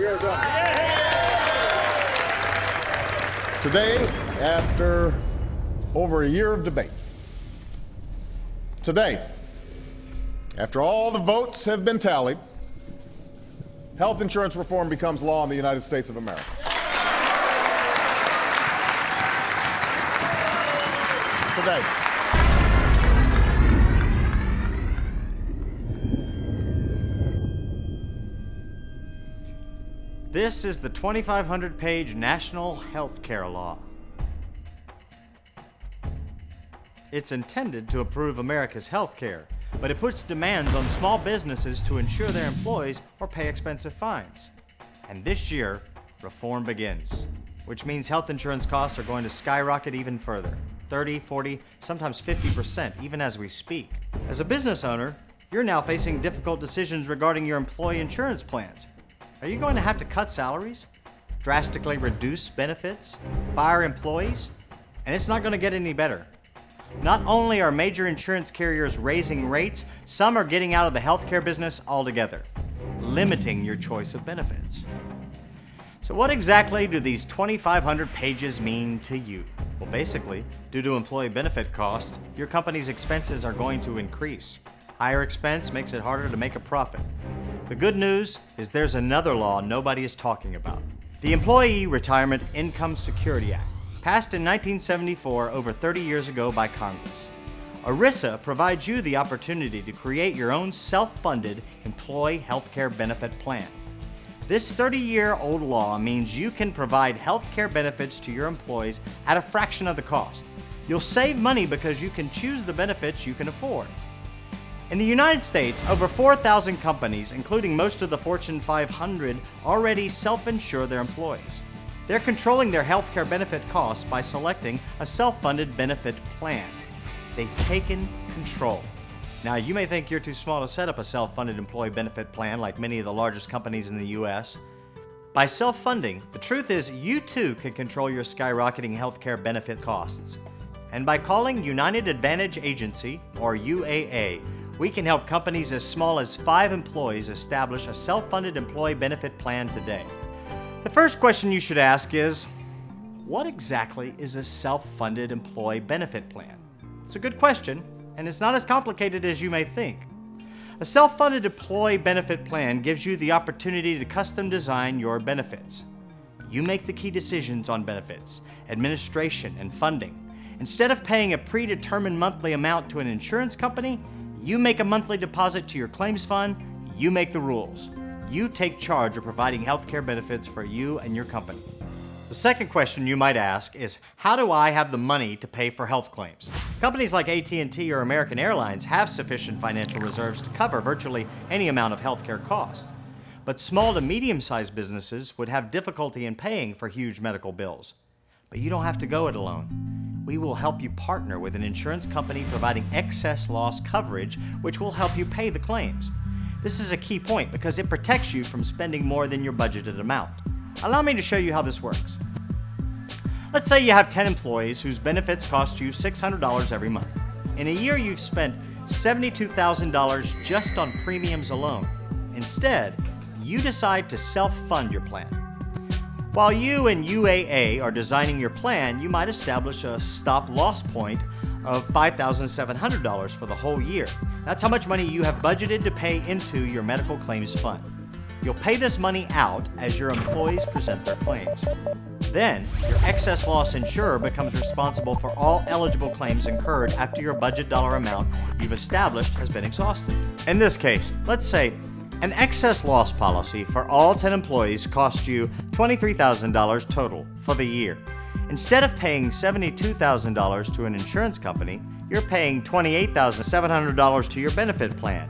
You're done. Today, after over a year of debate, today, after all the votes have been tallied, health insurance reform becomes law in the United States of America. Today. This is the 2,500-page national health care law. It's intended to improve America's health care, but it puts demands on small businesses to insure their employees or pay expensive fines. And this year, reform begins, which means health insurance costs are going to skyrocket even further. 30, 40, sometimes 50%, even as we speak. As a business owner, you're now facing difficult decisions regarding your employee insurance plans. Are you going to have to cut salaries, drastically reduce benefits, fire employees? And it's not going to get any better. Not only are major insurance carriers raising rates, some are getting out of the healthcare business altogether, limiting your choice of benefits. So what exactly do these 2,500 pages mean to you? Well, basically, due to employee benefit costs, your company's expenses are going to increase. Higher expense makes it harder to make a profit. The good news is there's another law nobody is talking about. The Employee Retirement Income Security Act, passed in 1974, over 30 years ago by Congress. ERISA provides you the opportunity to create your own self-funded employee health care benefit plan. This 30-year-old law means you can provide health care benefits to your employees at a fraction of the cost. You'll save money because you can choose the benefits you can afford. In the United States, over 4,000 companies, including most of the Fortune 500, already self-insure their employees. They're controlling their health care benefit costs by selecting a self-funded benefit plan. They've taken control. Now, you may think you're too small to set up a self-funded employee benefit plan like many of the largest companies in the U.S. By self-funding, the truth is you too can control your skyrocketing health care benefit costs. And by calling United Advantage Agency, or UAA, we can help companies as small as 5 employees establish a self-funded employee benefit plan today. The first question you should ask is, what exactly is a self-funded employee benefit plan? It's a good question, and it's not as complicated as you may think. A self-funded employee benefit plan gives you the opportunity to custom design your benefits. You make the key decisions on benefits, administration, and funding. Instead of paying a predetermined monthly amount to an insurance company, you make a monthly deposit to your claims fund. You make the rules. You take charge of providing health care benefits for you and your company. The second question you might ask is, how do I have the money to pay for health claims? Companies like AT&T or American Airlines have sufficient financial reserves to cover virtually any amount of health care costs. But small to medium-sized businesses would have difficulty in paying for huge medical bills. But you don't have to go it alone. We will help you partner with an insurance company providing excess loss coverage, which will help you pay the claims. This is a key point because it protects you from spending more than your budgeted amount. Allow me to show you how this works. Let's say you have 10 employees whose benefits cost you $600 every month. In a year, you've spent $72,000 just on premiums alone. Instead, you decide to self-fund your plan. While you and UAA are designing your plan, you might establish a stop-loss point of $5,700 for the whole year. That's how much money you have budgeted to pay into your medical claims fund. You'll pay this money out as your employees present their claims. Then, your excess loss insurer becomes responsible for all eligible claims incurred after your budget dollar amount you've established has been exhausted. In this case, let's say an excess loss policy for all 10 employees costs you $23,000 total for the year. Instead of paying $72,000 to an insurance company, you're paying $28,700 to your benefit plan.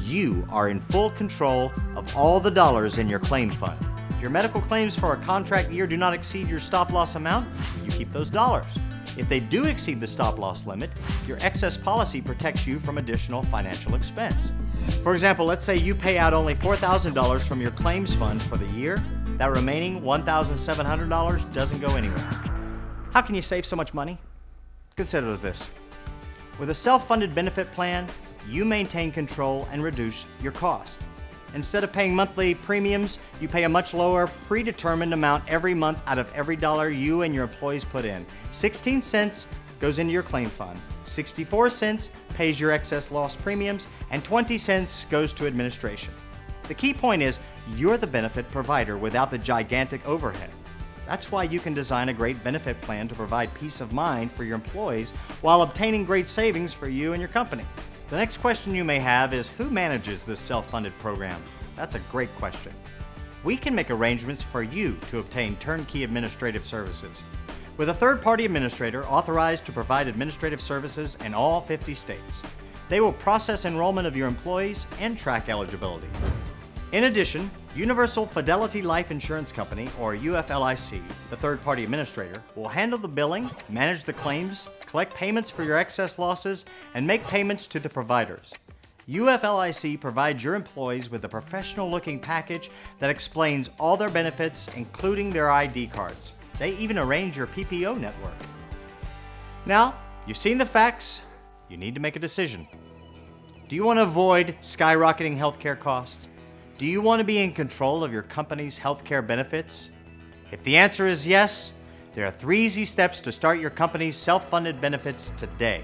You are in full control of all the dollars in your claim fund. If your medical claims for a contract year do not exceed your stop-loss amount, you keep those dollars. If they do exceed the stop-loss limit, your excess policy protects you from additional financial expense. For example, let's say you pay out only $4,000 from your claims fund for the year. That remaining $1,700 doesn't go anywhere. How can you save so much money? Consider this. With a self-funded benefit plan, you maintain control and reduce your cost. Instead of paying monthly premiums, you pay a much lower predetermined amount every month out of every dollar you and your employees put in. 16 cents goes into your claim fund, 64 cents pays your excess loss premiums, and 20 cents goes to administration. The key point is you're the benefit provider without the gigantic overhead. That's why you can design a great benefit plan to provide peace of mind for your employees while obtaining great savings for you and your company. The next question you may have is, who manages this self-funded program? That's a great question. We can make arrangements for you to obtain turnkey administrative services with a third-party administrator authorized to provide administrative services in all 50 states. They will process enrollment of your employees and track eligibility. In addition, Universal Fidelity Life Insurance Company, or UFLIC, the third-party administrator, will handle the billing, manage the claims, collect payments for your excess losses, and make payments to the providers. UFLIC provides your employees with a professional-looking package that explains all their benefits, including their ID cards. They even arrange your PPO network. Now, you've seen the facts. You need to make a decision. Do you want to avoid skyrocketing healthcare costs? Do you want to be in control of your company's healthcare benefits? If the answer is yes, there are 3 easy steps to start your company's self-funded benefits today.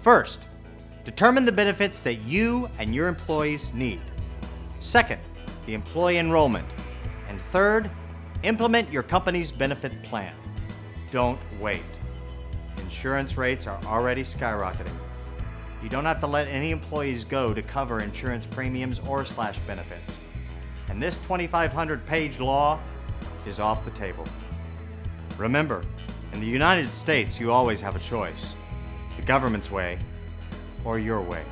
First, determine the benefits that you and your employees need. Second, the employee enrollment. And third, implement your company's benefit plan. Don't wait. Insurance rates are already skyrocketing. You don't have to let any employees go to cover insurance premiums or slash benefits. And this 2,500-page law is off the table. Remember, in the United States, you always have a choice: the government's way or your way.